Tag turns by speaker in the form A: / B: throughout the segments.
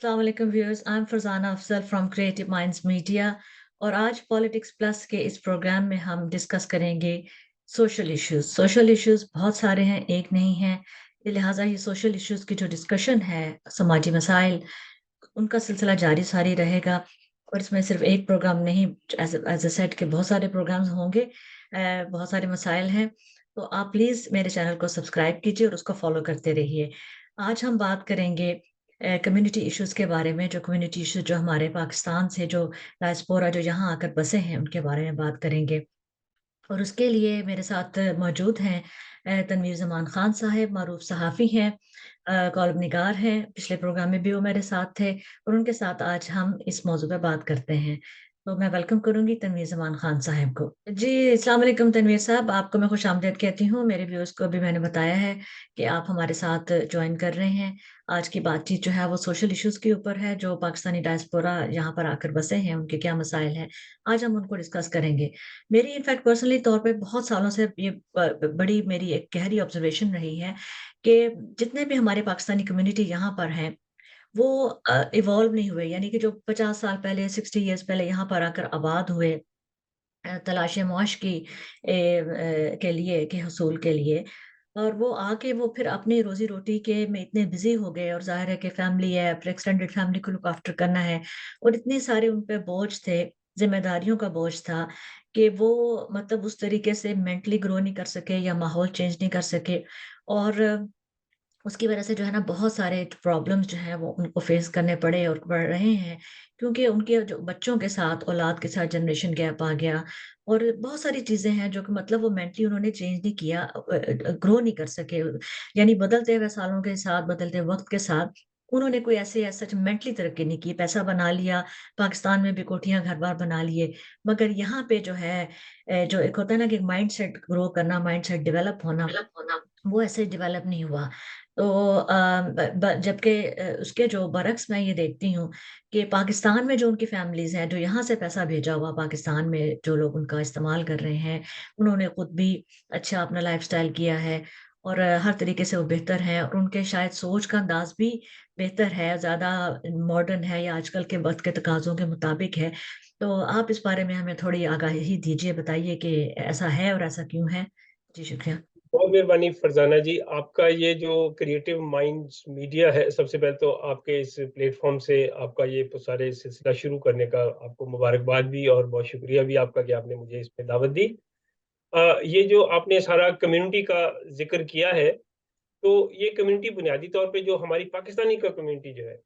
A: अस्सलाम वालेकुम viewers, I am Farzana Afzal from creative minds media. और आज पॉलिटिक्स प्लस के इस प्रोग्राम में हम डिस्कस करेंगे सोशल इश्यूज। सोशल इश्यूज बहुत सारे हैं, एक नहीं है। लिहाजा ये सोशल इश्यूज की जो डिस्कशन है, समाजी मसाइल, उनका सिलसिला जारी सारी रहेगा। और इसमें सिर्फ एक प्रोग्राम नहीं, एज एज सेट के बहुत सारे प्रोग्राम्स होंगे। बहुत सारे मसाइल हैं। तो आप प्लीज़ मेरे चैनल को सब्सक्राइब कीजिए और उसको फॉलो करते रहिए। आज हम बात करेंगे कम्युनिटी इश्यूज़ के बारे में, जो कम्युनिटी इश्यूज़ जो हमारे पाकिस्तान से जो डायस्पोरा जो यहाँ आकर बसे हैं, उनके बारे में बात करेंगे। और उसके लिए मेरे साथ मौजूद हैं तनवीर ज़मान ख़ान साहिब, मारूफ़ सहाफ़ी हैं, कॉलम निगार हैं, पिछले प्रोग्राम में भी वो मेरे साथ थे और उनके साथ आज हम इस मौज़ू पे बात करते हैं। तो मैं वेलकम करूँगी तनवीर ज़मान ख़ान साहिब को। जी, अस्सलाम वालेकुम तनवीर साहब, आपको मैं खुशामदीद कहती हूँ। मेरे व्यूअर्स को भी मैंने बताया है कि आप हमारे साथ जॉइन कर रहे हैं। आज की बातचीत जो है वो सोशल इश्यूज़ के ऊपर है, जो पाकिस्तानी डायस्पोरा यहाँ पर आकर बसे हैं, उनके क्या मसाइल हैं। आज हम उनको डिस्कस करेंगे। मेरी इनफैक्ट पर्सनली तौर पे बहुत सालों से ये बड़ी मेरी एक गहरी ऑब्जर्वेशन रही है कि जितने भी हमारे पाकिस्तानी कम्युनिटी यहाँ पर हैं, वो इवॉल्व नहीं हुए। यानी कि जो 50 साल पहले, 60 इयर्स पहले यहाँ पर आकर आबाद हुए, तलाश मौश की के लिए, के हसूल के लिए, और वो आके वो फिर अपनी रोज़ी-रोटी के में इतने बिज़ी हो गए, और ज़ाहिर है कि फैमिली है, फिर एक्सटेंडेड फैमिली को लुक आफ्टर करना है, और इतने सारे उन पे बोझ थे, ज़िम्मेदारियों का बोझ था कि वो मतलब उस तरीके से मेंटली ग्रो नहीं कर सके या माहौल चेंज नहीं कर सके। और उसकी वजह से जो है ना, बहुत सारे प्रॉब्लम्स जो हैं वो उनको फेस करने पड़े और पड़ रहे हैं, क्योंकि उनके जो बच्चों के साथ, औलाद के साथ जनरेशन गैप आ गया। और बहुत सारी चीज़ें हैं जो कि मतलब वो मेंटली उन्होंने चेंज नहीं किया, ग्रो नहीं कर सके। यानी बदलते हुए सालों के साथ, बदलते वक़्त के साथ उन्होंने कोई ऐसे एज़ सच मेंटली तरक्की नहीं की। पैसा बना लिया, पाकिस्तान में भी कोठियाँ, घर-बार बना लिए, मगर यहाँ पे जो है जो एक होता है ना कि माइंडसेट ग्रो करना, माइंडसेट डेवलप होना, वो ऐसे डेवलप नहीं हुआ। तो ब ब जबकि उसके जो बरक्स मैं ये देखती हूँ कि पाकिस्तान में जो उनकी फैमिलीज़ हैं, जो यहाँ से पैसा भेजा हुआ पाकिस्तान में जो लोग उनका इस्तेमाल कर रहे हैं, उन्होंने खुद भी अच्छा अपना लाइफ़स्टाइल किया है, और हर तरीके से वो बेहतर हैं, और उनके शायद सोच का अंदाज़ भी बेहतर है, ज़्यादा मॉडर्न है या आजकल के वक़्त के तकाज़ों के मुताबिक है। तो आप इस बारे में हमें थोड़ी आगाही दीजिए, बताइए कि ऐसा है और ऐसा क्यों है? जी, शुक्रिया।
B: बहुत मेहरबानी फरजाना जी। आपका ये जो क्रिएटिव माइंड्स मीडिया है, सबसे पहले तो आपके इस प्लेटफॉर्म से आपका ये सारे सिलसिला शुरू करने का आपको मुबारकबाद भी और बहुत शुक्रिया भी आपका कि आपने मुझे इसमें दावत दी। ये जो आपने सारा कम्युनिटी का जिक्र किया है, तो ये कम्युनिटी बुनियादी तौर पे जो हमारी पाकिस्तानी का कम्युनिटी जो है,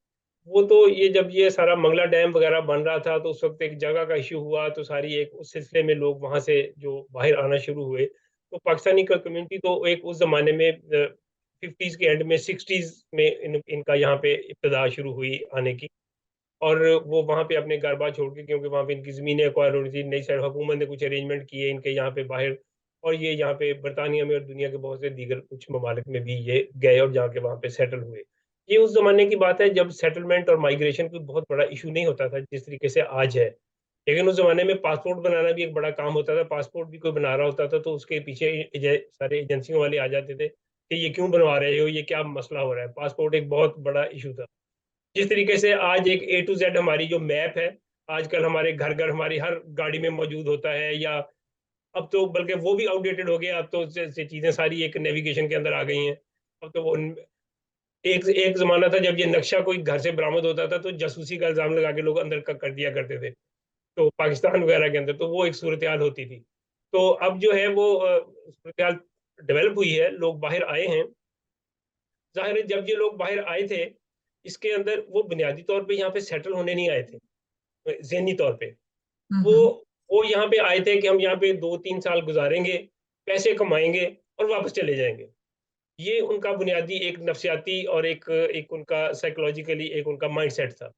B: वो तो ये जब ये सारा मंगला डैम वगैरह बन रहा था, तो उस वक़्त एक जगह का इश्यू हुआ, तो सारी एक उस सिलसिले में लोग वहाँ से जो बाहर आना शुरू हुए। तो पाकिस्तानी का कम्युनिटी तो एक उस ज़माने में 50s के एंड में 60s में इनका यहाँ पे इब्तिदा शुरू हुई आने की। और वो वहाँ पे अपने घर-बार छोड़ के, क्योंकि वहाँ पे इनकी ज़मीनें एक्वायर हो रही थी, नई सारी हुकूमत ने कुछ अरेंजमेंट किए इनके यहाँ पे बाहर, और ये यहाँ पे बर्तानिया में और दुनिया के बहुत से दीगर कुछ ममालिक में भी ये गए और जाके वहाँ पे सेटल हुए। ये उस ज़माने की बात है जब सेटलमेंट और माइग्रेशन कोई बहुत बड़ा इश्यू नहीं होता था जिस तरीके से आज है। लेकिन उस ज़माने में पासपोर्ट बनाना भी एक बड़ा काम होता था, पासपोर्ट भी कोई बना रहा होता था तो उसके पीछे सारे एजेंसियों वाले आ जाते थे कि ये क्यों बनवा रहे हो, ये क्या मसला हो रहा है? पासपोर्ट एक बहुत बड़ा इश्यू था। जिस तरीके से आज एक ए टू ज़ेड हमारी जो मैप है, आजकल हमारे घर-घर हमारी हर गाड़ी में मौजूद होता है, या अब तो बल्कि वो भी आउटडेटेड हो गया, अब तो से चीज़ें सारी एक नेविगेशन के अंदर आ गई हैं। अब तो वो एक एक ज़माना था जब ये नक्शा कोई घर से बरामद होता था, तो जासूसी का इल्ज़ाम लगा के लोग अंदर क कर दिया करते थे। तो पाकिस्तान वगैरह के अंदर तो वो एक सूरत-ए-हाल होती थी। तो अब जो है वो सूरत-ए-हाल डेवलप हुई है, लोग बाहर आए हैं। ज़ाहिर है जब ये लोग बाहर आए थे, इसके अंदर वो बुनियादी तौर पे यहाँ पे सेटल होने नहीं आए थे, ज़हनी तौर पे।
A: हुँ,
B: वो
A: हुँ।
B: वो यहाँ पे आए थे कि हम यहाँ पे 2-3 साल गुज़ारेंगे, पैसे कमाएँगे और वापस चले जाएँगे। ये उनका बुनियादी एक नफ़्सियाती और एक एक उनका साइकोलॉजिकली एक उनका माइंडसेट था।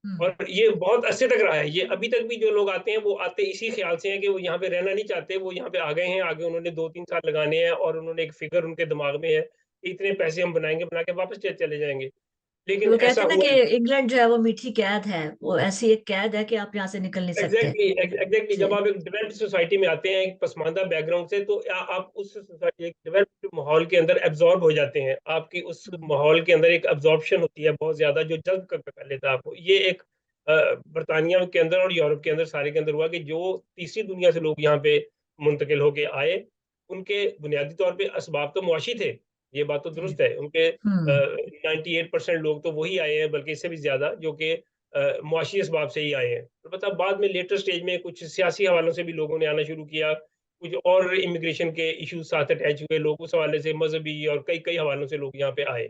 A: हुँ।
B: और ये बहुत अरसे तक रहा है। ये अभी तक भी जो लोग आते हैं, वो आते इसी ख़्याल से हैं कि वो यहाँ पे रहना नहीं चाहते, वो यहाँ पे आ गए हैं, आगे उन्होंने 2-3 साल लगाने हैं और उन्होंने एक फ़िगर उनके दिमाग में है, कि इतने पैसे हम बनाएँगे, बना के वापस चले जाएँगे।
A: तो
B: लेकिन
A: वो
B: ऐसा
A: कहते हैं ना
B: हुआ
A: कि इंग्लैंड जो है वो मीठी कैद है, वो ऐसी एक कैद है कि आप यहाँ से निकल नहीं सकते।
B: एग्ज़ैक्टली जब
A: जी।
B: आप एक डेवलप्ड सोसाइटी में आते हैं, एक पसमानदा बैकग्राउंड से, तो आप उस सोसाइटी एक डेवलप्ड माहौल के अंदर एब्जॉर्ब हो जाते हैं, आपकी उस माहौल के अंदर एक एब्जॉर्प्शन होती है बहुत ज्यादा, जो जल्द कर लेता है आपको। ये एक बरतानिया के अंदर और यूरोप के अंदर सारे के अंदर हुआ कि जो तीसरी दुनिया से लोग यहाँ पे मुंतकिल होके आए, उनके बुनियादी तौर पे असबाब तो मुआशी थे, ये बात तो
A: जी।
B: दुरुस्त है। उनके
A: हम्म।
B: 98% लोग तो वही आए हैं, बल्कि इससे भी ज्यादा, जो कि मुआशी असबाब से ही आए हैं। अलबत्ता बाद में लेटर स्टेज में कुछ सियासी हवालों से भी लोगों ने आना शुरू किया, कुछ और इमिग्रेशन के इश्यूज साथ अटैच हुए, लोग उस हवाले से मजहबी और कई कई हवालों से लोग यहाँ पे आए।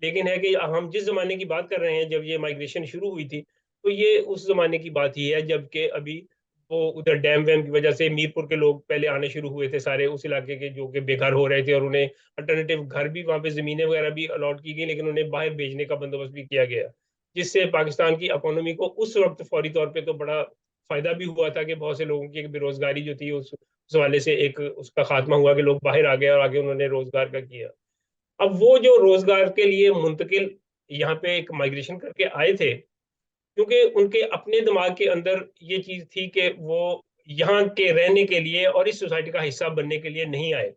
B: लेकिन है कि हम जिस ज़माने की बात कर रहे हैं, जब ये माइग्रेशन शुरू हुई थी, तो ये उस ज़माने की बात ही है, जबकि अभी वो उधर डैम वैम की वजह से मीरपुर के लोग पहले आने शुरू हुए थे सारे उस इलाके के, जो कि बेघर हो रहे थे, और उन्हें अल्टरनेटिव घर भी, वहाँ पे ज़मीनें वगैरह भी अलॉट की गई, लेकिन उन्हें बाहर भेजने का बंदोबस्त भी किया गया, जिससे पाकिस्तान की इकोनॉमी को उस वक्त फौरी तौर पे तो बड़ा फ़ायदा भी हुआ था कि बहुत से लोगों की बेरोज़गारी जो थी, उस हवाले से एक उसका खात्मा हुआ कि लोग बाहर आ गए और आगे उन्होंने रोज़गार का किया। अब वो जो रोजगार के लिए मुंतकिल यहाँ पे एक माइग्रेशन करके आए थे, क्योंकि उनके अपने दिमाग के अंदर ये चीज थी कि वो यहाँ के रहने के लिए और इस सोसाइटी का हिस्सा बनने के लिए नहीं आए,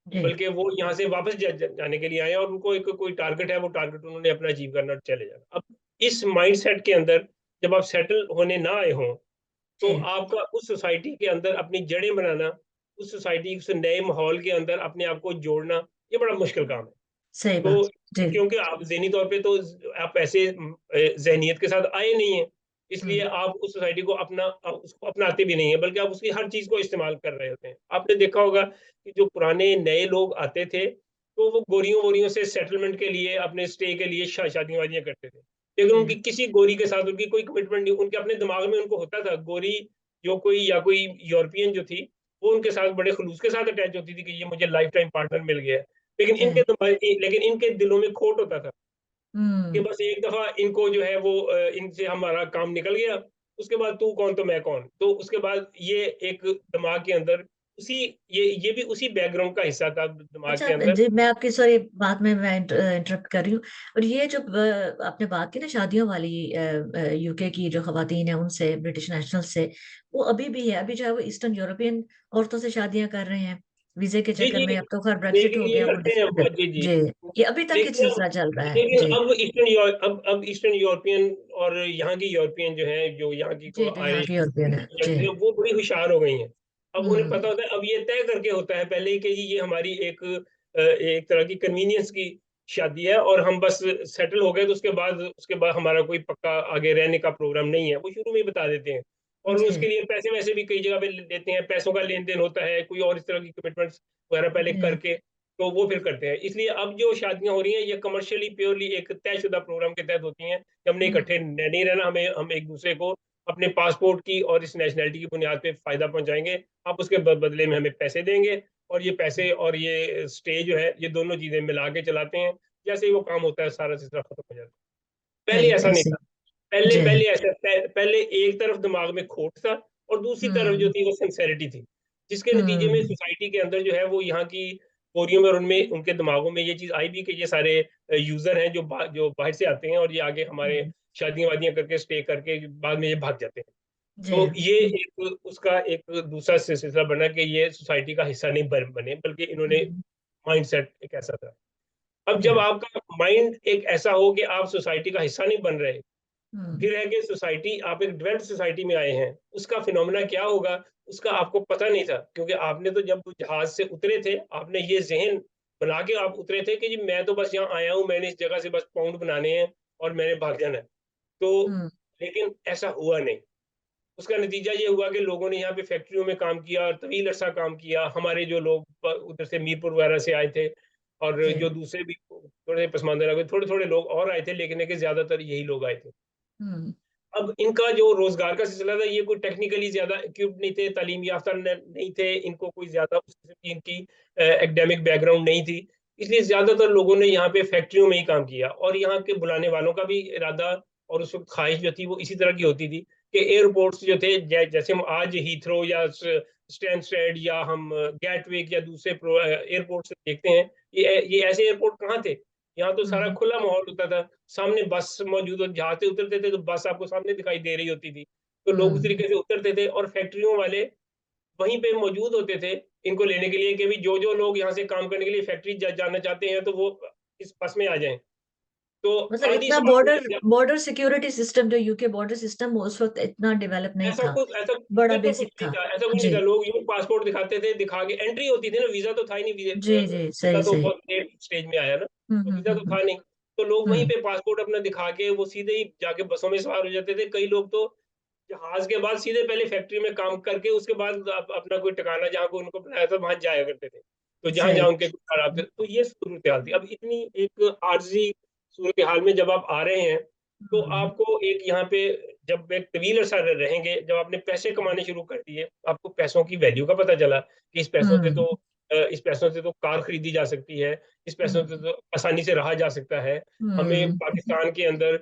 A: जी।
B: बल्कि वो यहाँ से वापस जाने के लिए आए, और उनको एक कोई टारगेट है, वो टारगेट उन्होंने अपना अचीव करना, चले जाना। अब इस माइंडसेट के अंदर जब आप सेटल होने ना आए हों, तो
A: जी।
B: आपका उस सोसाइटी के अंदर अपनी जड़ें बनाना, उस सोसाइटी, उस नए माहौल के अंदर अपने आप को जोड़ना, ये बड़ा मुश्किल काम है।
A: सही बात।
B: तो
A: जी।
B: क्योंकि आप ज़हनी तौर पे तो आप ऐसे ज़हनियत के साथ आए नहीं हैं, इसलिए
A: हम्म।
B: आप उस सोसाइटी को उसको अपनाते भी नहीं हैं, बल्कि आप उसकी हर चीज़ को इस्तेमाल कर रहे होते हैं। आपने देखा होगा कि जो पुराने नए लोग आते थे, तो वो गोरियों-वोरियों से सेटलमेंट के लिए, अपने स्टे के लिए शादियाँ-वादियाँ करते थे। लेकिन उनकी
A: जी।
B: किसी गोरी के साथ उनकी कोई कमिटमेंट नहीं, उनके अपने दिमाग में उनको होता था, गोरी जो कोई या कोई यूरोपियन जो थी, वो उनके साथ बड़े खुलूस के साथ अटैच होती थी कि ये मुझे लाइफ टाइम पार्टनर मिल गया है।
A: जी।
B: लेकिन इनके दिलों में खोट होता था कि
A: हम्म।
B: बस एक दफा इनको जो है वो इनसे हमारा काम निकल गया, उसके बाद तू कौन तो मैं कौन, तो उसके बाद ये एक दिमाग के अंदर उसी ये भी उसी बैकग्राउंड का हिस्सा था दिमाग
A: अच्छा,
B: के अंदर।
A: जी, मैं आपकी सॉरी बात में मैं इंटरप्ट कर रही हूँ। और ये जो आपने बात की ना शादियों वाली, यूके की जो खवातीन है उनसे, ब्रिटिश नेशनल से, वो अभी भी है। अभी जो है वो ईस्टर्न यूरोपियन औरतों से शादियां कर रहे हैं वीजे के
B: जी
A: चक्कर
B: जी,
A: में। अब तो खैर ब्रेक्सिट
B: लेकिन
A: हो
B: ये
A: गया, वो
B: करते हैं जी जी।
A: जी। ये अभी तक ये
B: लेकिन
A: सिलसिला चल रहा है।
B: लेकिन
A: जी।
B: अब ईस्टर्न यूरोपियन और यहाँ की यूरोपियन जो है, जो यहाँ की को
A: जी, जो यहाँ
B: आयरिश,
A: की यूरोपियन है। जी।
B: वो बड़ी होशियार हो गई हैं। अब उन्हें
A: हम्म।
B: पता होता है, अब ये तय करके होता है पहले ही कि ये हमारी एक तरह की कन्वीनियंस की शादी है, और हम बस सेटल हो गए, तो उसके बाद हमारा कोई पक्का आगे रहने का प्रोग्राम नहीं है, वो शुरू में ही बता देते हैं। और
A: जी।
B: उसके लिए पैसे वैसे भी कई जगह पे देते हैं, पैसों का लेन देन होता है, कोई और इस तरह की कमिटमेंट्स वगैरह पहले
A: जी।
B: करके, तो वो फिर करते हैं। इसलिए अब जो शादियां हो रही हैं, ये कमर्शियली प्योरली एक तयशुदा प्रोग्राम के तहत होती हैं कि हमने
A: हम्म।
B: इकट्ठे नहीं रहना, हम एक दूसरे को अपने पासपोर्ट की और इस नेशनैलिटी की बुनियाद पे फायदा पहुंचाएंगे, आप उसके बदले में हमें पैसे देंगे, और ये पैसे और ये स्टे जो है, ये दोनों चीजें मिला के चलाते हैं। जैसे ही वो काम होता है, सारा सिलसिला खत्म हो जाता है। पहले
A: सही
B: ऐसा नहीं
A: ऐसे।
B: था। पहले
A: जी।
B: पहले ऐसा पहले एक तरफ दिमाग में खोट था, और दूसरी तरफ जो
A: हम्म।
B: थी वो सिंसेरिटी थी, जिसके नतीजे में
A: हम्म।
B: सोसाइटी के अंदर जो है वो यहाँ की बोरियों में और उनमें उनके दिमागों में ये चीज आई भी कि ये सारे यूजर हैं जो बाहर से आते हैं, और ये आगे हमारे
A: हम्म।
B: शादियां वादियां करके स्टे करके बाद में ये भाग जाते हैं।
A: जी।
B: तो ये एक उसका एक दूसरा सिलसिला बना कि ये सोसाइटी का हिस्सा नहीं बने, बल्कि इन्होंने
A: हम्म।
B: माइंडसेट एक ऐसा था। अब
A: जी।
B: जब आपका माइंड एक ऐसा हो कि आप सोसाइटी का हिस्सा नहीं बन रहे,
A: हम्म।
B: फिर है कि सोसाइटी, आप एक डेवलप्ड सोसाइटी में आए हैं, उसका फिनोमेना क्या होगा, उसका आपको पता नहीं था, क्योंकि आपने तो जब जहाज से उतरे थे, आपने ये जहन बना के आप उतरे थे कि जी मैं तो बस यहाँ आया हूँ, मैंने इस जगह से बस पाउंड बनाने हैं और मैंने भाग जाना है। तो
A: हम्म।
B: लेकिन ऐसा हुआ नहीं। उसका नतीजा ये हुआ कि लोगों ने यहाँ पे फैक्ट्रियों में काम किया और तवील अरसा काम किया। हमारे जो लोग उधर से मीरपुर वगैरह से आए थे, और
A: जी।
B: जो दूसरे भी थोड़े पसमानदा लगे, थोड़े थोड़े लोग और आए थे, लेकिन है कि ज्यादातर यही लोग आए थे।
A: हम्म।
B: अब इनका जो रोजगार का सिलसिला था, ये कोई टेक्निकली ज्यादा इक्विप्ड नहीं थे, तालीम याफ्ता नहीं थे, इनको कोई ज्यादा उस किस्म की इनकी एकेडमिक बैकग्राउंड नहीं थी। इसलिए ज्यादातर लोगों ने यहाँ पे फैक्ट्रियों में ही काम किया, और यहाँ के बुलाने वालों का भी इरादा और उस वक्त ख्वाहिश जो थी वो इसी तरह की होती थी कि एयरपोर्ट्स जो थे, जैसे हम आज हीथ्रो या स्टैनस्टेड या हम गैटविक या दूसरे एयरपोर्ट देखते हैं, ये ऐसे एयरपोर्ट कहाँ थे। यहाँ तो सारा
A: हम्म।
B: खुला माहौल होता था, सामने बस मौजूद हो, जहाँ से उतरते थे तो बस आपको सामने दिखाई दे रही होती थी, तो लोग उस
A: हम्म।
B: तरीके से उतरते थे। और फैक्ट्रियों वाले वहीं पे मौजूद होते थे इनको लेने के लिए कि भी जो लोग यहाँ से काम करने के लिए फैक्ट्री जाना चाहते हैं तो वो इस बस में आ जाएं। तो
A: मतलब
B: आधी
A: इतना
B: सवारी
A: बॉर्डर
B: में
A: बॉर्डर सिक्योरिटी सिस्टम, जो यूके बॉर्डर सिस्टम उस वक्त इतना डेवलप नहीं था,
B: ऐसा
A: बड़ा
B: बिल्कुल कुछ
A: बेसिक
B: नहीं
A: था।
B: था, ऐसा कुछ नहीं
A: जी
B: था। लोग यूँ पासपोर्ट दिखाते थे, दिखा के एंट्री होती थी ना, वीज़ा तो था ही नहीं,
A: जी जी,
B: वीज़ा
A: सही
B: तो
A: सही।
B: बहुत लेट स्टेज में आया ना, तो वीज़ा तो
A: हम्म।
B: था नहीं। तो लोग वहीं
A: हम्म
B: पे पासपोर्ट अपना दिखा के वो सीधे ही जाके बसों में सवार हो जाते थे। कई लोग तो जहाज़ के बाद सीधे पहले फैक्ट्री में काम करके उसके बाद अपना कोई ठिकाना जहाँ को उनको बनाया था वहाँ जाया करते थे। तो जहाँ-जहाँ
A: सही।
B: उनके हालात थे, तो ये सूरत-ए-हाल थी। अब इतनी एक आर्ज़ी सूरत-ए-हाल में जब आप आ रहे हैं, तो
A: हम्म
B: आपको एक यहाँ पे जब एक तवील अरसा रहेंगे, जब आपने पैसे कमाने शुरू कर दिए, आपको पैसों की वैल्यू का पता चला कि
A: हम्म
B: इस पैसों से तो कार खरीदी जा सकती है, इस पैसों से
A: हम्म
B: तो आसानी से रहा जा सकता है। हमें
A: हम्म
B: पाकिस्तान के अंदर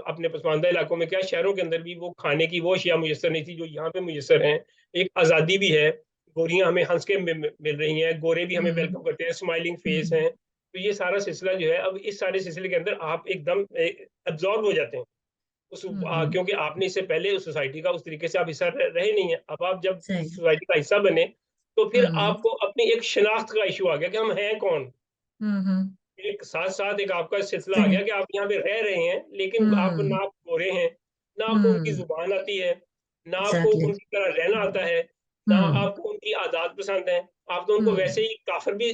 B: अपने पसमानदा इलाकों में क्या शहरों के अंदर भी वो खाने की वो अशिया मुयस्सर नहीं थी जो यहाँ पे मुयस्सर हैं। एक आज़ादी भी है, गोरियाँ हमें हँस के मिल रही हैं, गोरे भी हमें
A: हम्म
B: वेलकम करते हैं, स्माइलिंग फेस
A: हम्म
B: हैं। तो ये सारा सिलसिला जो है, अब इस सारे सिलसिले के अंदर आप एकदम एब्ज़ॉर्ब हो जाते हैं।
A: हम्म,
B: क्योंकि आपने इससे पहले उस सोसाइटी का उस तरीके से आप हिस्सा रहे नहीं है। अब आप जब
A: सही।
B: इस सोसाइटी का हिस्सा बने, तो फिर
A: हम्म
B: आपको अपनी एक शिनाख्त का इश्यू आ गया कि हम हैं कौन?
A: हम्म,
B: एक साथ-साथ एक आपका सिलसिला आ
A: सही।
B: गया कि आप यहाँ पे रह रहे हैं, लेकिन आप
A: हम्म
B: ना आप गोरे हैं, ना आपको उनकी
A: हम्म
B: ज़ुबान आती है, ना आपको
A: एग्जैक्टली।
B: उनकी तरह रहना आता है, ना
A: हम्म
B: आपको उनकी आदत पसंद है। आप तो उनको वैसे
A: हम्म
B: ही काफ़िर भी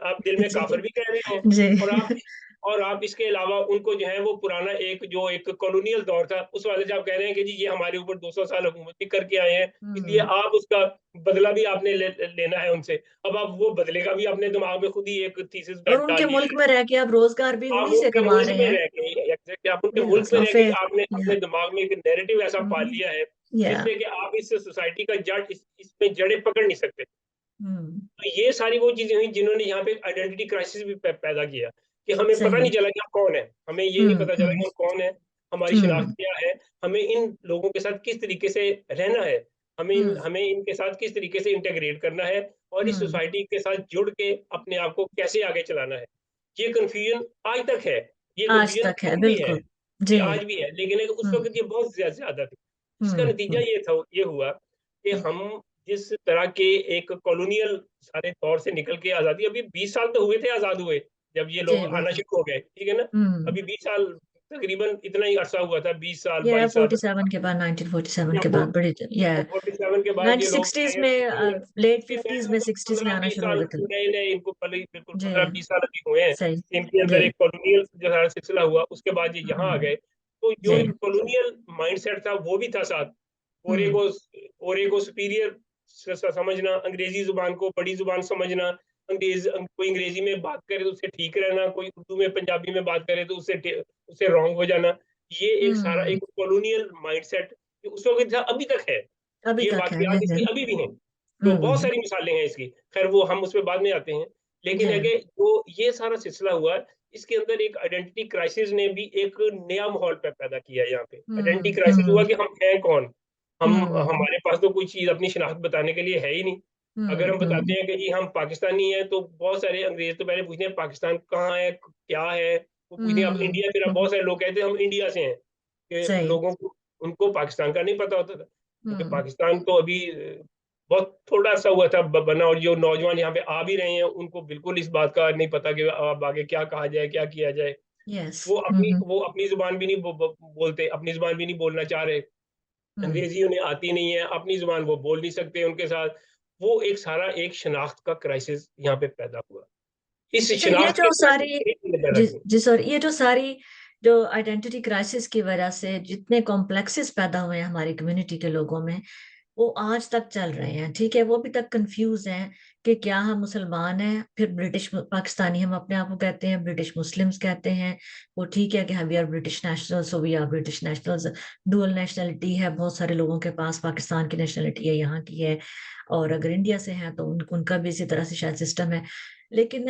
B: आप दिल में काफ़िर
A: जी
B: भी कह रहे हैं,
A: जी
B: और आप इसके अलावा उनको जो है वो पुराना जो एक कॉलोनियल दौर था, उस वाले से आप कह रहे हैं कि जी ये हमारे ऊपर 200 साल हुकूमत भी करके आए हैं, इसलिए
A: हम्म।
B: आप उसका बदला भी आपने लेना है उनसे। अब आप वो बदले का भी अपने दिमाग में खुद ही एक थीसिस
A: और
B: डाल
A: उनके
B: लिया
A: मुल्क
B: है।
A: में रह के आप रोजगार भी
B: आप
A: उन्हीं से
B: उनके
A: कमा
B: मुल्क
A: रहे
B: में
A: हैं।
B: रह के एग्ज़ैक्टली आप उनके
A: या
B: मुल्क में
A: सो
B: रह के
A: फिर
B: आपने
A: या
B: अपने दिमाग में एक नैरेटिव ऐसा पाल
A: हम्म
B: लिया है,
A: या
B: जिससे कि आप इस सोसाइटी का जड़ इसमें जड़ें पकड़ नहीं सकते।
A: हम्म
B: तो ये सारी वो चीज़ें हुई जिन्होंने यहाँ पे आइडेंटिटी क्राइसिस भी पैदा किया कि हमें पता
A: सही।
B: नहीं चला कि हम कौन है। हमें ये नहीं पता चला
A: हम्म
B: कि हम कौन है, हमारी शिनाख्त
A: हम्म
B: क्या है, हमें इन लोगों के साथ किस तरीके से रहना है,
A: हम्म
B: हमें इनके साथ किस तरीके से इंटीग्रेट करना है और इस
A: हम्म
B: सोसाइटी के साथ जुड़ के अपने आप को कैसे आगे चलाना है। ये कन्फ्यूजन आज तक है, ये
A: आज
B: कन्फ्यूजन
A: तक है
B: अब भी है,
A: बिल्कुल।
B: ये
A: जी।
B: आज भी है, लेकिन उस वक़्त
A: हम्म
B: ये बहुत ज़्यादा थी। जिसका नतीजा
A: हम्म।
B: ये हुआ कि हम जिस तरह के एक कॉलोनियल सारे दौर से निकल के आज़ादी, अभी 20 साल तो हुए थे आज़ाद हुए, जब ये
A: जी
B: लोग आना
A: बिल्कुल।
B: शुरू हो गए, ठीक है ना?
A: हम्म।
B: अभी 20 साल तकरीबन इतना ही अरसा हुआ था, 20 साल,
A: या
B: 22 साल।
A: 47 के बाद, 1947
B: या
A: के
B: फो
A: बाद बड़ी, या
B: 47 के बाद ये लोग
A: 1960s
B: आए हैं,
A: में,
B: लेकिन
A: लेट
B: फिर
A: 50s में,
B: नए
A: 60s में आना
B: 15-20
A: शुरू हो
B: साल
A: गए थे।
B: नए-नए इनको पहले बिल्कुल
A: जी
B: 15-20 साल अभी हुए हैं।
A: सही।
B: इनके अंदर
A: जी
B: एक कॉलोनियल जो है सिलसिला हुआ, उसके बाद ये यहाँ आ
A: हम्म
B: गए। तो जो
A: जी।
B: एक कॉलोनियल माइंडसेट था, वो भी था साथ। गोरे
A: हम्म
B: को गोरे को सुपीरियर समझना, अंग्रेजी ज़ुबान को बड़ी ज़ुबान समझना, कोई अंग्रेजी में बात करे तो उससे ठीक रहना, कोई उर्दू में, पंजाबी में बात करे तो उससे रॉन्ग हो जाना। ये एक सारा
A: हम्म।
B: एक कॉलोनियल माइंडसेट उस वक़्त था, अभी तक है।
A: अभी
B: ये
A: तक है
B: वाक़ियात
A: जी।
B: इसकी अभी भी हैं। तो बहुत
A: हम्म।
B: सारी मिसालें हैं इसकी। ख़ैर वो हम उसमें बाद में आते हैं। लेकिन है
A: जी।
B: कि जो ये सारा सिलसिला हुआ, इसके अंदर एक आइडेंटिटी क्राइसिस ने भी एक नया माहौल पैदा किया है यहाँ पे। आइडेंटिटी क्राइसिस
A: हम्म
B: हुआ कि हम हैं कौन?
A: हम्म
B: हमारे पास तो कोई चीज़ अपनी शिनाख्त बताने के लिए है ही नहीं। अगर हम बताते
A: हम्म
B: हैं कि जी हम पाकिस्तानी हैं, तो बहुत सारे अंग्रेज़ तो पहले पूछते हैं पाकिस्तान कहाँ है? क्या है? वो पूछते हैं आप
A: हम्म
B: इंडिया, फिर अब बहुत सारे लोग कहते हैं हम इंडिया से हैं। कि
A: सही।
B: लोगों को उनको पाकिस्तान का नहीं पता होता था। क्योंकि
A: हम्म
B: पाकिस्तान तो अभी बहुत थोड़ा-सा हुआ था बना, और जो नौजवान यहाँ पे आ भी रहे हैं, उनको बिल्कुल इस बात का नहीं पता कि अब आगे क्या कहा जाए, क्या किया जाए।
A: यस।
B: वो अपनी ज़ुबान भी नहीं बोलते, अपनी ज़ुबान भी नहीं बोलना चाह रहे।
A: हम्म।
B: अंग्रेज़ी उन्हें आती नहीं है, अपनी ज़ुबान वो बोल नहीं सकते उनके साथ। वो एक सारा एक शिनाख्त का क्राइसिस यहाँ पे पैदा हुआ। इस
A: अच्छा, ये
B: शिनाख्त के
A: जो
B: क्राइसिस
A: सारी,
B: ने चीज़ें पैदा
A: जी
B: की।
A: जी सर, ये जो सारी जो आइडेंटिटी क्राइसिस की वजह से जितने कॉम्प्लेक्सेस पैदा हुए हैं हमारी कम्युनिटी के लोगों में, वो आज तक चल रहे हैं। ठीक है, वो अभी तक कंफ्यूज हैं कि क्या हम मुसलमान हैं, फिर ब्रिटिश पाकिस्तानी हम अपने आप को कहते हैं, ब्रिटिश मुस्लिम्स कहते हैं। वो ठीक है कि हम we are British nationals, so we are British nationals. Dual nationality है बहुत सारे लोगों के पास, पाकिस्तान की नेशनलिटी है, यहाँ की है, और अगर इंडिया से हैं तो उनका भी इसी तरह से शायद सिस्टम है। लेकिन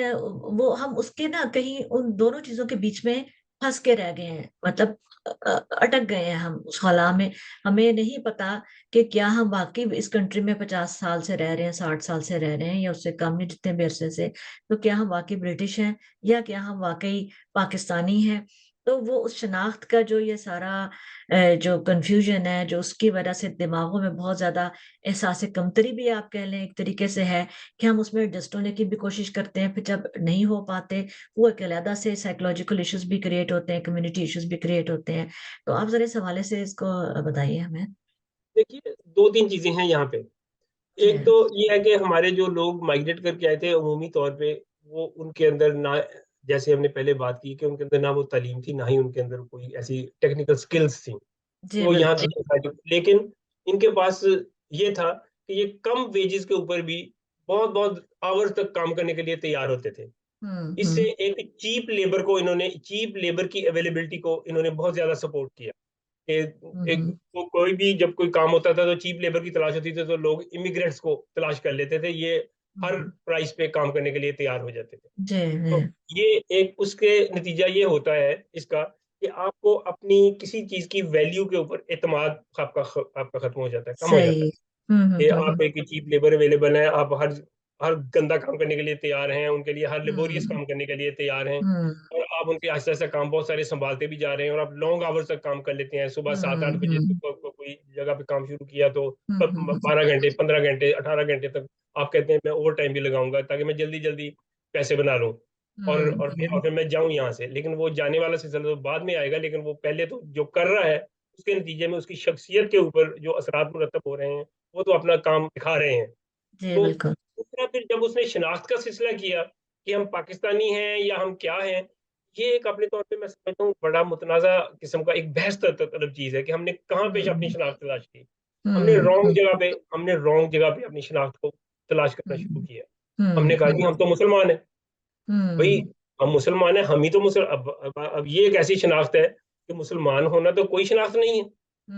A: वो हम उसके ना कहीं उन दोनों चीजों के बीच में फंस के रह गए हैं, मतलब अटक गए हैं हम उस खला में। हमें नहीं पता कि क्या हम वाकई इस कंट्री में 50 साल से रह रहे हैं, 60 साल से रह रहे हैं, या उससे कम, नहीं जितने भी अरसे से, तो क्या हम वाकई ब्रिटिश हैं या क्या हम वाकई पाकिस्तानी हैं। तो वो उस शनाख्त का जो ये सारा जो कन्फ्यूजन है, जो उसकी वजह से दिमागों में बहुत ज़्यादा एहसास कमतरी भी आप कह लें एक तरीके से है, कि हम उसमें एडजस्ट होने की भी कोशिश करते हैं, फिर जब नहीं हो पाते, वो एक अलहदा से साइकोलॉजिकल इश्यूज़ भी क्रिएट होते हैं, कम्युनिटी इश्यूज़ भी क्रिएट होते हैं। तो आप ज़रा इस हवाले से इसको बताइए हमें?
B: देखिए, 2-3 चीज़ें हैं यहाँ पे।
A: जी।
B: एक तो ये है कि हमारे जो लोग माइग्रेट करके आए थे अमूमी तौर पे, वो उनके अंदर ना, जैसे हमने पहले बात की कि उनके अंदर ना वो तालीम थी, ना ही उनके अंदर कोई ऐसी टेक्निकल स्किल्स थी।
A: जी,
B: तो यहाँ
A: बिल्कुल।
B: लेकिन इनके पास ये था कि ये कम वेजेस के ऊपर भी बहुत-बहुत आवर्स तक काम करने के लिए तैयार होते थे।
A: हुँ,
B: इससे
A: हुँ।
B: एक चीप लेबर की अवेलेबिलिटी को इन्होंने बहुत ज़्यादा सपोर्ट किया। कि
A: हुँ,
B: एक
A: हुँ।
B: कोई भी जब कोई काम होता था तो चीप लेबर की तलाश होती थी, तो लोग इमिग्रेंट्स को तलाश कर लेते थे। ये हर
A: हुँ।
B: प्राइस पे काम करने के लिए तैयार हो जाते थे।
A: जी,
B: तो
A: जी।
B: ये एक उसके नतीजा ये होता है इसका कि आपको अपनी किसी चीज़ की वैल्यू के ऊपर एतमाद आपका खत्म हो जाता है, कम हो जाता
A: सही।
B: है।
A: हुँ, हुँ,
B: कि
A: हुँ, हुँ।
B: आप एक चीप लेबर अवेलेबल है, आप हर हर गंदा काम करने के लिए तैयार हैं, उनके लिए हर लेबोरियस
A: हुँ,
B: काम करने के लिए तैयार हैं,
A: हुँ,
B: और आप उनके आहिस्ता-आहिस्ता काम बहुत सारे सँभालते भी जा रहे हैं, और आप लॉन्ग आवर्स तक काम कर लेते हैं। सुबह 7-8
A: हुँ,
B: बजे से
A: हुँ,
B: कोई जगह पे काम शुरू किया तो
A: हुँ, हुँ, हुँ,
B: 12 घंटे, 15 घंटे, 18 घंटे तक आप कहते हैं मैं ओवरटाइम भी लगाऊँगा ताकि मैं जल्दी-जल्दी पैसे बना लूँ,
A: हुँ,
B: और
A: हुँ।
B: फिर मैं जाऊँ यहाँ से। लेकिन वो जाने वाला सिलसिला तो बाद में आएगा, लेकिन वो पहले तो जो कर रहा है, उसके नतीजे में उसकी शख्सियत के ऊपर जो असरात मुरतब हो रहे हैं, वो तो अपना काम दिखा रहे हैं।
A: जी,
B: तो
A: बिल्कुल।
B: दूसरा, फिर जब उसने शिनाख्त का सिलसिला किया कि हम पाकिस्तानी हैं या हम क्या हैं, ये एक अपने तौर पे मैं समझता हूँ बड़ा मुतनाज़ा किस्म का एक बहस तलब चीज़ है कि हमने कहाँ पे अपनी
A: हुँ,
B: शिनाख्त तलाश की।
A: हुँ, हुँ,
B: हमने रॉन्ग जगह पे अपनी शिनाख्त को तलाश करना शुरू
A: हुँ,
B: किया।
A: हुँ,
B: हमने कहा जी
A: हुँ,
B: हम तो मुसलमान हैं। भई,
A: हुँ,
B: हम मुसलमान हैं, हम ही तो अब ये एक ऐसी शिनाख्त है कि मुसलमान होना तो कोई शिनाख्त नहीं है।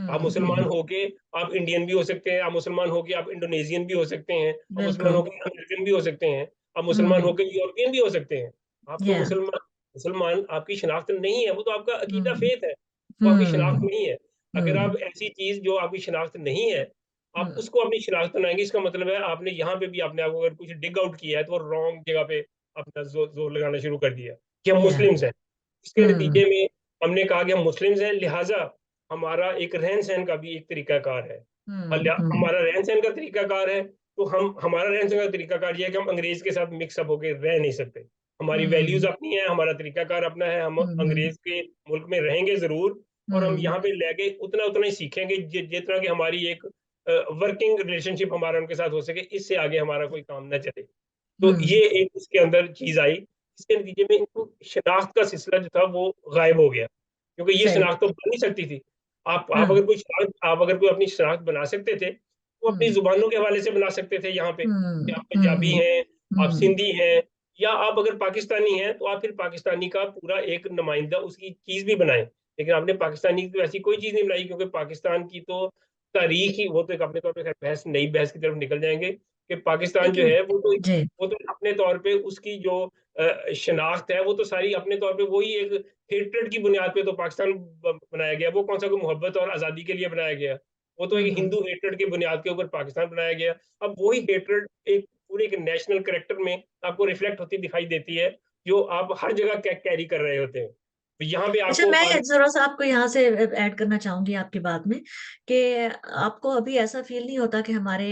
B: आप
A: हुँ,
B: मुसलमान
A: हुँ,
B: होके आप इंडियन भी हो सकते हैं, आप मुसलमान होके आप इंडोनेशियन भी हो सकते हैं, आप मुसलमान
A: बिल्कुल।
B: होके अमेरिकन भी हो सकते हैं, आप मुसलमान
A: हुँ,
B: होके यूरोपियन भी हो सकते हैं। आप तो
A: या
B: मुसलमान आपकी शिनाख्त नहीं है, वो तो आपका अकीदा
A: हुँ,
B: फ़ेथ है, वो आपकी शिनाख्त
A: हुँ,
B: नहीं है। अगर आप
A: हुँ,
B: ऐसी चीज़ जो आपकी शिनाख्त नहीं है, आप
A: हुँ,
B: उसको अपनी शिनाख्त बनाएँगे, इसका मतलब है आपने यहाँ पे भी अपने आप को अगर कुछ डिग आउट किया है, तो वो रॉन्ग जगह पे अपना ज़ोर लगाना शुरू कर दिया कि हम
A: या
B: मुस्लिम्स हैं। इसके
A: हुँ,
B: नतीजे में हमने कहा कि हम मुस्लिम्स हैं, लिहाज़ा हमारा एक रहन-सहन का भी एक तरीक़ाकार है।
A: हुँ, हुँ,
B: हमारा रहन-सहन का तरीक़ाकार है, तो हम हमारा रहन-सहन का तरीक़ाकार ये है कि हम अंग्रेज़ के साथ मिक्स अप होके रह नहीं सकते। हमारी वैल्यूज़
A: हुँ,
B: अपनी हैं, हमारा तरीक़ाकार अपना है, हम
A: हुँ, हुँ,
B: अंग्रेज़ के मुल्क में रहेंगे ज़रूर, और हम
A: हुँ,
B: यहाँ पे रह के उतना-उतना ही सीखेंगे जितना कि हमारी एक वर्किंग रिलेशनशिप हमारा उनके साथ हो सके, इससे आगे हमारा कोई काम ना चले। तो
A: हुँ,
B: ये एक इसके अंदर चीज़ आई, इसके नतीजे में इनको शनाख्त का सिलसिला जो था वो गायब हो गया, क्योंकि ये
A: सही।
B: शनाख्त तो बन नहीं सकती थी।
A: हाँ,
B: आप अगर कोई अपनी शनाख्त बना सकते थे, तो अपनी
A: हुँ,
B: ज़ुबानों के हवाले से बना सकते थे यहाँ पे, कि
A: हुँ,
B: आप पंजाबी
A: हुँ,
B: हैं, आप
A: हुँ,
B: सिंधी हैं, या आप अगर पाकिस्तानी हैं, तो आप फिर पाकिस्तानी का पूरा एक नुमाइंदा उसकी चीज़ भी बनाएँ। लेकिन आपने पाकिस्तानी की तो ऐसी कोई चीज़ नहीं बनाई, क्योंकि पाकिस्तान की तो तारीख ही, वो तो एक अपने तौर पे खैर नई बहस की तरफ निकल जाएँगे, कि पाकिस्तान जो
A: लेकिन
B: है
A: जी।
B: वो तो अपने तौर पे उसकी जो शनाख्त है वो तो सारी अपने तौर पे वही एक हेट्रेड की बुनियाद पे तो पाकिस्तान बनाया गया। वो कौन सा कोई मोहब्बत और आज़ादी के लिए बनाया गया। वो तो
A: हुँ,
B: एक
A: हुँ।
B: हिंदू हेट्रेड की बुनियाद के ऊपर पाकिस्तान बनाया गया। अब वही हेट्रेड एक पूरे एक नेशनल कैरेक्टर में आपको रिफ्लेक्ट होती दिखाई देती है, जो आप हर जगह कैरी कर रहे होते हैं। तो यहाँ पे
A: अच्छा,
B: आपको
A: मैं ज़रा-सा आपको यहाँ से ऐड करना चाहूँगी आपकी बात में कि आपको अभी ऐसा फ़ील नहीं होता कि हमारे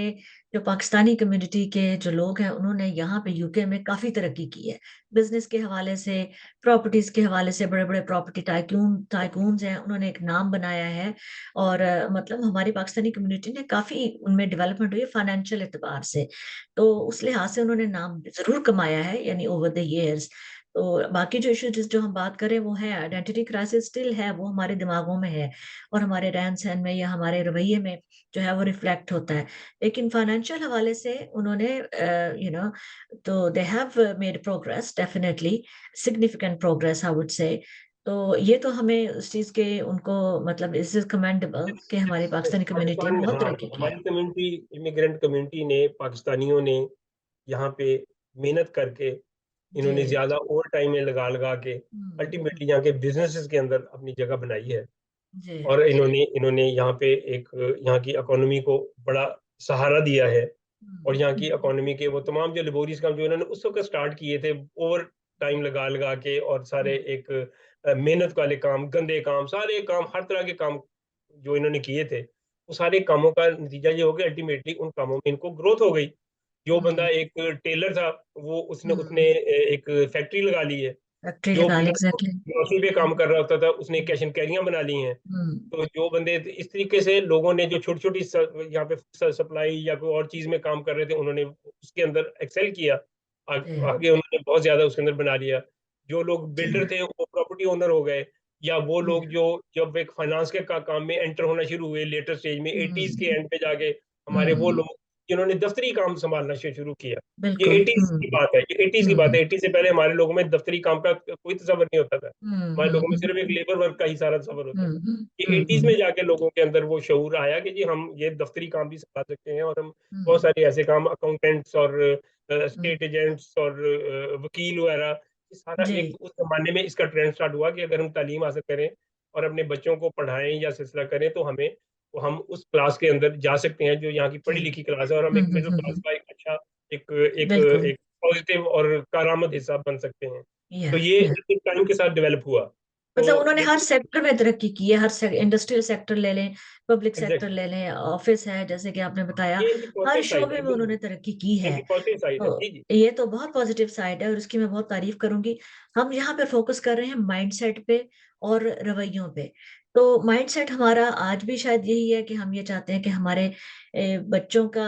A: जो पाकिस्तानी कम्युनिटी के जो लोग हैं, उन्होंने यहाँ पे यूके में काफ़ी तरक्की की है। बिज़नेस के हवाले से, प्रॉपर्टीज़ के हवाले से बड़े-बड़े प्रॉपर्टी टाइकून्स हैं, उन्होंने एक नाम बनाया है और मतलब हमारी पाकिस्तानी कम्युनिटी ने काफ़ी उनमें डेवलपमेंट हुई है फाइनेंशियल एतबार से। तो उस लिहाज से उन्होंने नाम ज़रूर कमाया है यानी ओवर द ईयर्स। तो बाकी जो इश्यू जो हम बात करें वो है आइडेंटिटी क्राइसिस स्टिल है, वो हमारे दिमागों में है और हमारे रहन-सहन में या हमारे रवैये में जो है वो रिफ्लेक्ट होता है। लेकिन फाइनेंशियल हवाले से उन्होंने तो they have made progress definitely, significant progress I would say. तो ये तो हमें उस चीज़ के उनको मतलब दिस इज़ कमेंडेबल कि हमारी पाकिस्तानी कम्युनिटी ने बहुत तरक्की की है।
B: हमारी कम्युनिटी, इमिग्रेंट कम्युनिटी ने, पाकिस्तानियों ने यहाँ पे मेहनत करके, इन्होंने
A: जी।
B: ज़्यादा ओवरटाइम में लगा-लगा के
A: हुँ, हुँ।
B: अल्टीमेटली यहाँ के बिज़नेसेस के अंदर अपनी जगह बनाई है।
A: जी।
B: और इन्होंने इन्होंने यहाँ पे एक यहाँ की इकोनॉमी को बड़ा सहारा दिया है, और
A: हुँ,
B: यहाँ की
A: हुँ,
B: इकोनॉमी के वो तमाम जो लेबोरियस काम जो इन्होंने उस वक़्त स्टार्ट किए थे, ओवर टाइम लगा-लगा के, और सारे
A: हुँ,
B: एक मेहनत वाले काम, गंदे काम, सारे काम, हर तरह के काम जो इन्होंने किए थे, वो सारे कामों का नतीजा ये हो गया, अल्टीमेटली उन कामों में इनको ग्रोथ हो गई। जो बंदा
A: हम्म
B: एक टेलर था, वो उसने उसने
A: हम्म
B: एक फैक्ट्री लगा ली है।
A: फैक्ट्री
B: जो
A: लगा ली,
B: बंदा
A: एग्जैक्टली।
B: ग्रोसरी पे काम कर रहा होता था, उसने कैश एंड कैरियां बना ली हैं।
A: हम्म
B: तो जो बंदे इस तरीके से, लोगों ने जो छोटी छोटी यहाँ पे सप्लाई या कोई और चीज में काम कर रहे थे, उन्होंने उसके अंदर एक्सेल किया।
A: जी
B: आगे उन्होंने बहुत ज्यादा उसके अंदर बना लिया। जो लोग
A: जी।
B: बिल्डर थे वो प्रॉपर्टी ओनर हो गए। या वो
A: जी।
B: लोग जो जब एक फाइनेंस के काम में एंटर होना शुरू हुए लेटर स्टेज में, एटीज के
A: हम्म
B: एंड पे जाके, हमारे वो
A: हम्म
B: लोग जिन्होंने दफ्तरी काम संभालना शुरू किया। ये
A: बिल्कुल।
B: एटीज की बात है, ये एटीज की बात
A: हम्म
B: है। 80 से पहले हमारे लोगों में दफ्तरी काम का कोई तस्वर नहीं होता था। हमारे लोगों में
A: हम्म
B: सिर्फ एक लेबर वर्क का ही सारा तस्वर होता था। ये एटीज में
A: हम्म
B: जाके लोगों के अंदर वो शऊर आया कि जी हम ये दफ्तरी काम भी संभाल सकते हैं, और हम बहुत
A: हम्म
B: सारे ऐसे काम, अकाउंटेंट्स और
A: हम्म,
B: स्टेट एजेंट्स और वकील वगैरह, ये सारा
A: जी।
B: एक उस जमाने में इसका ट्रेंड स्टार्ट हुआ कि अगर हम तालीम हासिल करें और अपने बच्चों को पढ़ाएं या सिलसिला करें, तो हम उस क्लास के अंदर जा सकते हैं जो यहाँ की
A: जी।
B: पढ़ी लिखी क्लास है, और हम एक मिडिल क्लास
A: हम्म।
B: का एक अच्छा, एक एक
A: बिल्कुल।
B: एक पॉजिटिव और कारामद हिस्सा बन सकते हैं। तो
A: यस
B: ये
A: यस।
B: टाइम के साथ डेवलप हुआ।
A: मतलब
B: तो
A: उन्होंने हर
B: लेकिन
A: सेक्टर में तरक्की की है, इंडस्ट्रियल सेक्टर ले लें, पब्लिक सेक्टर
B: एग्जैक्टली,
A: ले लें, ऑफिस है जैसे कि आपने बताया,
B: ये इनकी
A: हर
B: पॉजिटिव साइड
A: शोबे
B: है,
A: में
B: बिल्कुल।
A: उन्होंने तरक्की की
B: ये
A: है।
B: इनकी पॉजिटिव साइड है,
A: तो
B: जी जी।
A: ये तो बहुत पॉजिटिव साइड है और उसकी मैं बहुत तारीफ करूंगी। हम यहाँ पे फोकस कर रहे हैं माइंडसेट पे और रवैयों पे। तो माइंडसेट हमारा आज भी शायद यही है कि हम ये चाहते हैं कि हमारे बच्चों का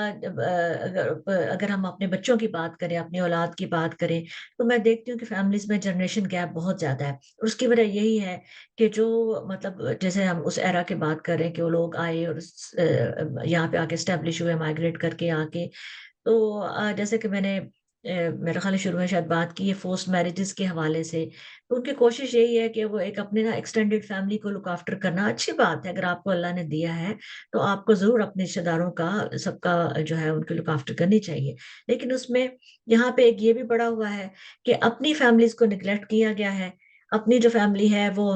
A: अगर हम अपने बच्चों की बात करें, अपनी औलाद की बात करें, तो मैं देखती हूँ कि फैमिलीज में जनरेशन गैप बहुत ज्यादा है। और उसकी वजह यही है कि जो मतलब जैसे हम उस एरा की बात करें कि वो लोग आए और यहाँ पे आके स्टेब्लिश हुए, माइग्रेट करके आके। तो जैसे कि मैंने मेरे ख्याल है शुरू में शायद बात की है फोर्स्ड मैरिजेस के हवाले से। तो उनकी कोशिश यही है कि वो एक अपने ना एक्सटेंडेड फैमिली को लुक आफ्टर करना अच्छी बात है। अगर आपको अल्लाह ने दिया है तो आपको जरूर अपने रिश्तेदारों का, सबका जो है उनकी लुक आफ्टर करनी चाहिए। लेकिन उसमें यहाँ पे एक ये भी बड़ा हुआ है कि अपनी फैमिलीज को निगलेक्ट किया गया है। अपनी जो फैमिली है वो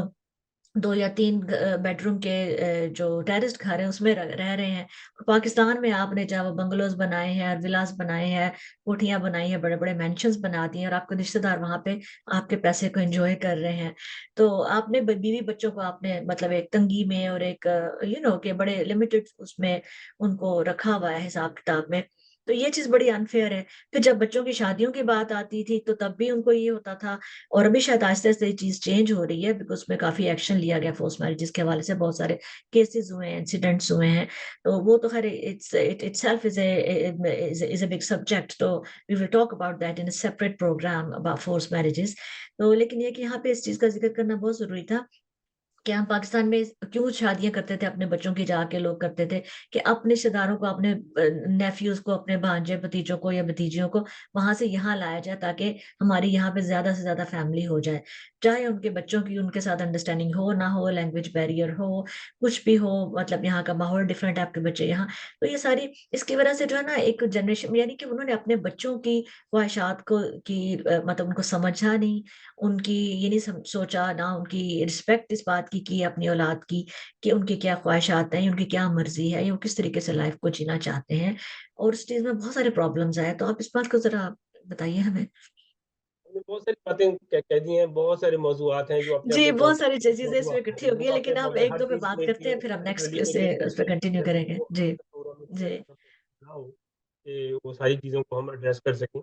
A: 2 या 3 बेडरूम के जो टेरेस्ट घर है उसमें रह रहे हैं। और पाकिस्तान में आपने चाहे वो बंगलोज बनाए हैं, विलास बनाए हैं, कोठियां बनाई हैं, बड़े बड़े मेंशंस बना दिए हैं, और आपके रिश्तेदार वहां पे आपके पैसे को एंजॉय कर रहे हैं। तो आपने बीवी बच्चों को आपने मतलब एक तंगी में और एक के बड़े लिमिटेड उसमें उनको रखा हुआ है हिसाब किताब में। तो ये चीज बड़ी अनफेयर है। फिर जब बच्चों की शादियों की बात आती थी तो तब भी उनको ये होता था। और अभी शायद आहिस्ते आहिस्ते ये चीज चेंज हो रही है, बिकॉज उसमें काफी एक्शन लिया गया फोर्स मैरिजेस के हवाले से, बहुत सारे केसेस हुए हैं, इंसिडेंट्स हुए हैं। तो वो तो खैर itself is a big subject. तो we will talk about that in a separate programme about force marriages. तो लेकिन ये कि यहाँ पे इस चीज का जिक्र करना बहुत जरूरी था कि हम पाकिस्तान में क्यों शादियां करते थे, अपने बच्चों की जाके लोग करते थे कि अपने रिश्तेदारों को, अपने नेफ्यूज को, अपने भांजे भतीजों को या भतीजियों को वहां से यहाँ लाया जाए ताकि हमारी यहाँ पे ज्यादा से ज्यादा फैमिली हो जाए। चाहे उनके बच्चों की उनके साथ अंडरस्टैंडिंग हो ना हो, लैंग्वेज बैरियर हो, कुछ भी हो, मतलब यहाँ का माहौल डिफरेंट है, आपके बच्चे यहाँ। तो ये सारी इसकी वजह से जो है ना एक जनरेशन, यानी कि उन्होंने अपने बच्चों की ख्वाहिशात को की मतलब उनको समझा नहीं, उनकी ये नहीं सोचा ना, उनकी रिस्पेक्ट इस बात की अपनी औलाद की कि उनकी क्या ख्वाहिशात हैं, उनकी क्या मर्जी है, या वो किस तरीके से लाइफ को जीना चाहते हैं। और इस चीज में बहुत सारे प्रॉब्लम्स आए। तो आप इस बात को जरा बताइए हमें।
B: हमने बहुत सारी बातें कह दी हैं, बहुत सारे मौजूआत हैं जो अपने
A: जी,
B: अपने तौर
A: बहुत सारी
B: पर
A: चीजें इसमें
B: मौजूआत
A: इकट्ठी हो
B: हैं,
A: गई
B: वो
A: है,
B: अपने
A: लेकिन
B: तौर
A: आप
B: पर
A: एक
B: हर
A: दो पे
B: चीज
A: बात
B: को
A: करते हैं, फिर हम नेक्स्ट
B: पर्टिकुलरली
A: से
B: एक
A: उस पर कंटिन्यू करेंगे। जी
B: फोरम में
A: जी
B: ना हो कि वो सारी चीज़ों को हम एड्रेस कर सकें।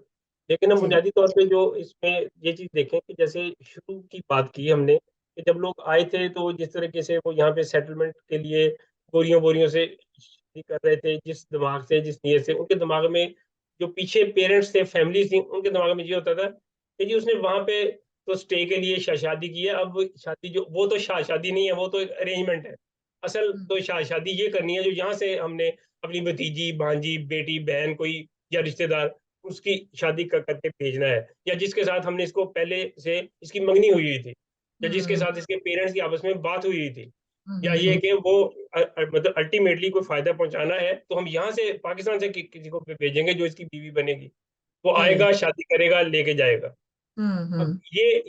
B: लेकिन हम
A: जी।
B: बुनियादी तौर पे जो इसमें ये चीज़ देखें कि जैसे शुरू की बात की हमने, कि जब लोग आए थे तो जिस तरीके से वो यहाँ पे सेटलमेंट के लिए बोरियों बोरियों से शादी कर रहे थे, जिस दिमाग से, जिस नीयत से, उनके दिमाग में जो पीछे पेरेंट्स थे, फैमिली थी, उनके दिमाग में ये होता था कि जी उसने वहां पे तो स्टे के लिए शादी की है, अब शादी जो वो तो शादी नहीं है, वो तो एक अरेंजमेंट है। असल
A: हम्म
B: तो शादी ये करनी है जो यहाँ से हमने अपनी भतीजी, भांजी, बेटी, बहन कोई या रिश्तेदार, उसकी शादी करके भेजना है, या जिसके साथ हमने इसको पहले से इसकी मंगनी हुई हुई थी, या जिसके
A: हम्म
B: साथ इसके पेरेंट्स की आपस में बात हुई हुई थी, या ये
A: हम्म
B: कि वो मतलब अल्टीमेटली कोई फायदा पहुंचाना है, तो हम यहाँ से पाकिस्तान से किसी को भेजेंगे जो इसकी बीवी बनेगी, वो
A: जी।
B: आएगा, शादी करेगा, लेके जाएगा। अब
A: हम्म।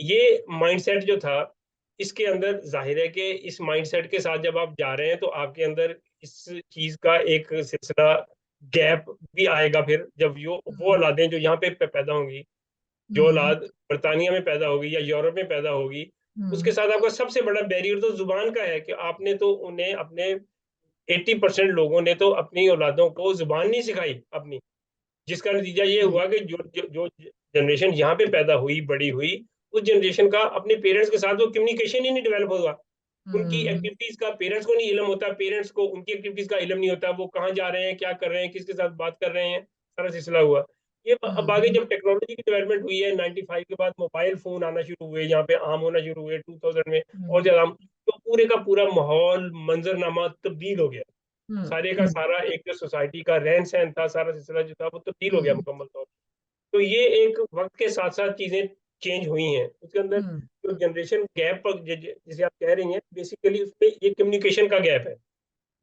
B: ये माइंडसेट जो था, इसके अंदर जाहिर है कि इस माइंडसेट के साथ जब आप जा रहे हैं तो आपके अंदर इस चीज का एक सिलसिला गैप भी आएगा। फिर जब वो औलादें जो यहाँ पे पैदा होंगी, जो
A: हम्म
B: औलाद बर्तानिया में पैदा होगी या यूरोप में पैदा होगी, उसके
A: हम्म।
B: साथ आपका सबसे बड़ा बैरियर तो जुबान का है कि आपने तो उन्हें अपने 80% लोगों ने तो अपनी औलादों को जुबान नहीं सिखाई अपनी, जिसका नतीजा ये
A: जी।
B: हुआ कि जो जनरेशन यहाँ पे पैदा हुई बड़ी हुई, उस जनरेशन का अपने पेरेंट्स के साथ वो कम्युनिकेशन ही नहीं डेवलप हुआ। उनकी
A: हम्म।
B: एक्टिविटीज का पेरेंट्स को नहीं इल्म होता, पेरेंट्स को उनकी एक्टिविटीज का इल्म नहीं होता, वो कहाँ जा रहे हैं, क्या कर रहे हैं, किसके साथ बात कर रहे हैं, सारा सिलसिला हुआ। ये अब आगे
A: हम्म।
B: जब टेक्नोलॉजी की डेवलपमेंट हुई है 95 के बाद मोबाइल फोन आना शुरू हुए, यहाँ पे आम होना शुरू हुए 2000 में और
A: हम्म।
B: ज्यादा आम, तो पूरे का पूरा माहौल मंजरनामा तब्दील हो गया।
A: हम्म।
B: सारे का सारा एक जो सोसाइटी का रहन सहन था, सारा सिलसिला जो था वो तब्दील हो गया
A: हम्म।
B: मुकम्मल तौर पे। तो ये एक वक्त के साथ साथ चीजें चेंज हुई हैं उसके अंदर।
A: हम्म।
B: जो जनरेशन गैप पर जिसे आप कह रही हैं, बेसिकली उसपे ये कम्युनिकेशन का गैप है।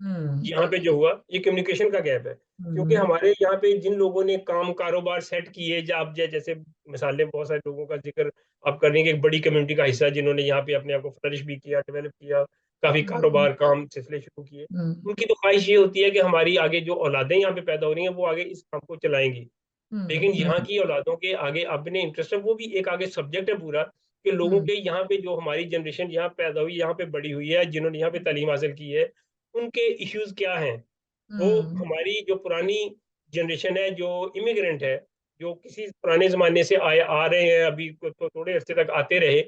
A: हम्म।
B: यहाँ पे जो हुआ ये कम्युनिकेशन का गैप है, क्योंकि
A: हम्म।
B: हमारे यहाँ पे जिन लोगों ने काम कारोबार सेट किए, आप जैसे मिसालें बहुत सारे लोगों का जिक्र आप कर रही हैं कि एक बड़ी कम्युनिटी का हिस्सा जिन्होंने यहाँ पे अपने आप को फ्लरिश भी किया, डेवलप किया, काफी
A: हम्म।
B: कारोबार काम सिलसिले शुरू किए।
A: हम्म।
B: उनकी तो ख्वाहिश ये होती है कि हमारी आगे जो औलादें यहाँ पे पैदा हो रही हैं वो आगे इस काम को चलाएंगी। लेकिन
A: हम्म।
B: यहाँ की औलादों के आगे अपने इंटरेस्ट है, वो भी एक आगे सब्जेक्ट है पूरा, कि लोगों
A: हम्म।
B: के यहाँ पे जो हमारी जनरेशन यहाँ पैदा हुई, यहाँ पे बड़ी हुई है, जिन्होंने यहाँ पे तालीम हासिल की है, उनके इश्यूज क्या हैं। वो
A: हम्म।
B: हमारी जो पुरानी जनरेशन है, जो इमिग्रेंट है, जो किसी पुराने जमाने से आए आ रहे हैं, अभी तो थोड़े अरसे तक आते रहे,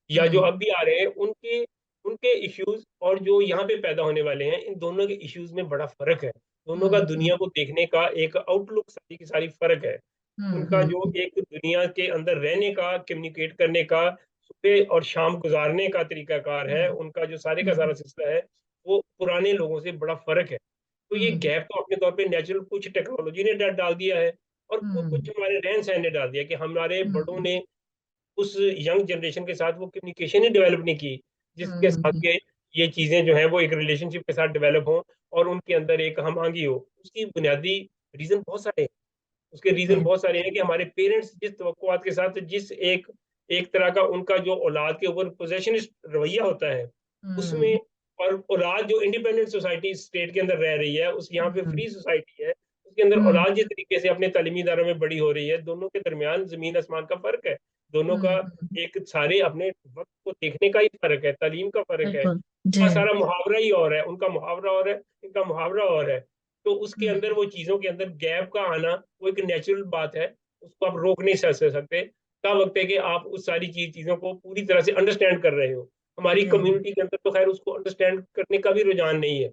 B: या जो
A: हम्म।
B: अब भी आ रहे हैं, उनके उनके इश्यूज और जो यहाँ पे पैदा होने वाले हैं, इन दोनों के इश्यूज में बड़ा फर्क है। दोनों का
A: हम्म।
B: दुनिया को देखने का एक आउटलुक सारी की सारी फर्क है। उनका
A: हम्म।
B: जो एक दुनिया के अंदर रहने का, कम्युनिकेट करने का, सुबह और शाम गुजारने का तरीकाकार है,
A: हम्म।
B: उनका जो सारे का
A: हम्म।
B: सारा सिलसिला है, वो पुराने लोगों से बड़ा फर्क है। तो ये
A: हम्म।
B: गैप तो अपने तौर पे नेचुरल कुछ टेक्नोलॉजी ने डाल दिया है, और कुछ
A: हम्म।
B: हमारे रहन सहन ने डाल दिया कि हमारे बड़ों
A: हम्म।
B: ने उस यंग जनरेशन के साथ वो कम्युनिकेशन ही डेवलप नहीं की, जिसके साथ
A: हम्म।
B: के ये चीजें जो है वो एक रिलेशनशिप के साथ डेवलप हो और उनके अंदर एक हम आंगी हो। उसकी बुनियादी रीजन बहुत सारे हैं। उसके रीजन
A: जी।
B: बहुत सारे हैं कि हमारे पेरेंट्स जिस तवक्कुआत के साथ, जिस एक एक तरह का उनका जो औलाद के ऊपर पोजेशनिस्ट रवैया होता है उसमें,
A: हम्म।
B: और औलाद जो इंडिपेंडेंट सोसाइटी स्टेट के अंदर रह रही है, उस यहाँ पे
A: हम्म।
B: फ्री सोसाइटी है, उसके अंदर
A: हम्म।
B: औलाद जिस तरीके से अपने तालीमी इदारों में बड़ी हो रही है, दोनों के दरमियान जमीन आसमान का फर्क है। दोनों का
A: हम्म।
B: एक सारे अपने वक्त को देखने का ही फर्क है, तालीम का फर्क है,
A: बिल्कुल। जी।
B: उनका सारा मुहावरा ही और है, उनका मुहावरा और है, इनका मुहावरा और है। तो उसके अंदर
A: हम्म।
B: वो चीज़ों के अंदर गैप का आना वो एक नेचुरल बात है, उसको आप रोक नहीं सकते। का वक्त है कि आप उस सारी चीज़ों को पूरी तरह से अंडरस्टैंड कर रहे हो। हमारी
A: जी।
B: कम्युनिटी के अंदर तो खैर उसको अंडरस्टैंड करने का भी रुझान नहीं है।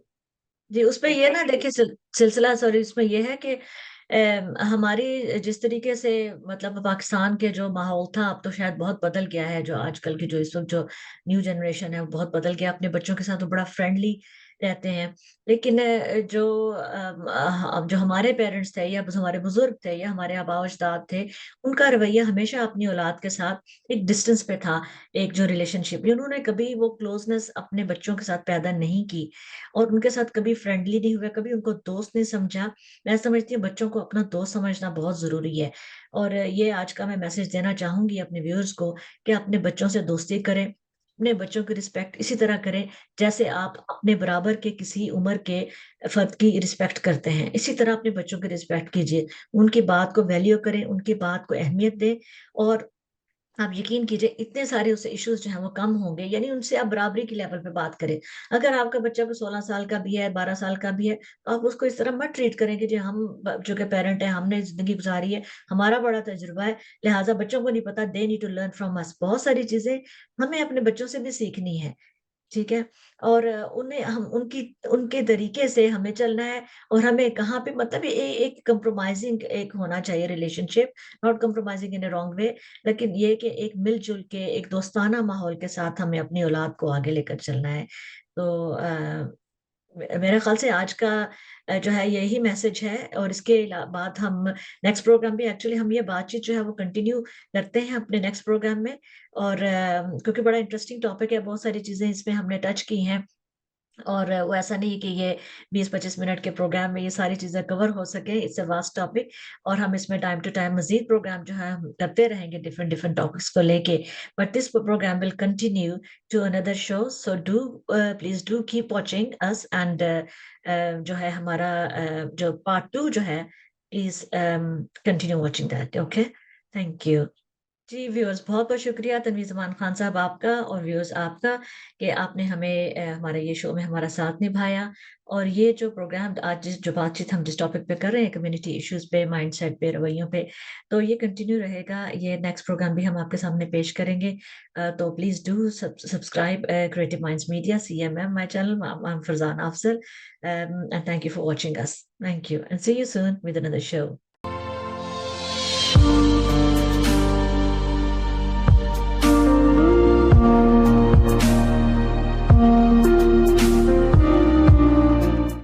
A: जी, उसमें
B: तो
A: ये ना
B: बाकी
A: देखिए सिलसिला, सॉरी, इसमें ये है कि हमारी जिस तरीके से, मतलब पाकिस्तान के जो माहौल था, अब तो शायद बहुत बदल गया है। जो आजकल की जो इस वक्त जो न्यू जनरेशन है वो बहुत बदल गया, अपने बच्चों के साथ वो बड़ा फ्रेंडली रहते हैं। लेकिन अब जो हमारे पेरेंट्स थे, या हमारे बुजुर्ग थे, या हमारे आबा अजदाद थे, उनका रवैया हमेशा अपनी औलाद के साथ एक डिस्टेंस पे था। एक जो रिलेशनशिप, उन्होंने कभी वो क्लोजनेस अपने बच्चों के साथ पैदा नहीं की, और उनके साथ कभी फ्रेंडली नहीं हुआ, कभी उनको दोस्त नहीं समझा। मैं समझती हूँ बच्चों को अपना दोस्त समझना बहुत जरूरी है। और ये आज का मैं मैसेज देना चाहूंगी अपने व्यूअर्स को कि अपने बच्चों से दोस्ती करें, अपने बच्चों की रिस्पेक्ट इसी तरह करें जैसे आप अपने बराबर के किसी उम्र के फर्द की रिस्पेक्ट करते हैं। इसी तरह अपने बच्चों की रिस्पेक्ट कीजिए, उनकी बात को वैल्यू करें, उनकी बात को अहमियत दें। और आप यकीन कीजिए इतने सारे उससे इश्यूज जो हैं वो कम होंगे, यानी उनसे आप बराबरी के लेवल पे बात करें। अगर आपका बच्चा को 16 साल का भी है, 12 साल का भी है, तो आप उसको इस तरह मत ट्रीट करें कि जो हम जो कि पेरेंट है, हमने जिंदगी गुजारी है, हमारा बड़ा तजुर्बा है, लिहाजा बच्चों को नहीं पता, they need to learn from us. बहुत सारी चीजें हमें अपने बच्चों से भी सीखनी है। ठीक है। और उन्हें हम उनकी उनके तरीके से हमें चलना है। और हमें कहाँ पे, मतलब एक कंप्रोमाइजिंग एक होना चाहिए relationship, not compromising in A wrong way, लेकिन ये कि एक मिलजुल के एक दोस्ताना माहौल के साथ हमें अपनी औलाद को आगे लेकर चलना है। तो मेरे ख्याल से आज का जो है यही मैसेज है। और इसके बाद हम नेक्स्ट प्रोग्राम भी, एक्चुअली हम ये बातचीत जो है वो कंटिन्यू करते हैं अपने नेक्स्ट प्रोग्राम में। और क्योंकि बड़ा इंटरेस्टिंग टॉपिक है, बहुत सारी चीजें इसमें हमने टच की हैं। और वो ऐसा नहीं कि ये 20-25 मिनट के प्रोग्राम में ये सारी चीजें कवर हो सके, इट्स अ वास्ट टॉपिक। और हम इसमें टाइम टू टाइम मजीद प्रोग्राम जो है हम करते रहेंगे डिफरेंट डिफरेंट टॉपिक्स को लेके। But this programme will continue to another show, so do please do keep watching us. And जो है हमारा जो पार्ट 2 जो है, please continue watching that. Okay, thank you. जी, व्यूअर्स बहुत-बहुत शुक्रिया तनवीर ज़मान खान साहब आपका और व्यूअर्स आपका कि आपने हमें हमारे ये शो में हमारा साथ निभाया और ये जो प्रोग्राम आज जो बातचीत हम जिस टॉपिक पे कर रहे हैं कम्युनिटी इश्यूज़ पे, माइंडसेट पे, रवैयों पे, तो ये कंटिन्यू रहेगा। ये नेक्स्ट प्रोग्राम भी हम आपके सामने पेश करेंगे। तो please do subscribe creative minds media CMM my channel. I am Farzana Afzal and thank you for watching us. Thank you and see you soon with another show.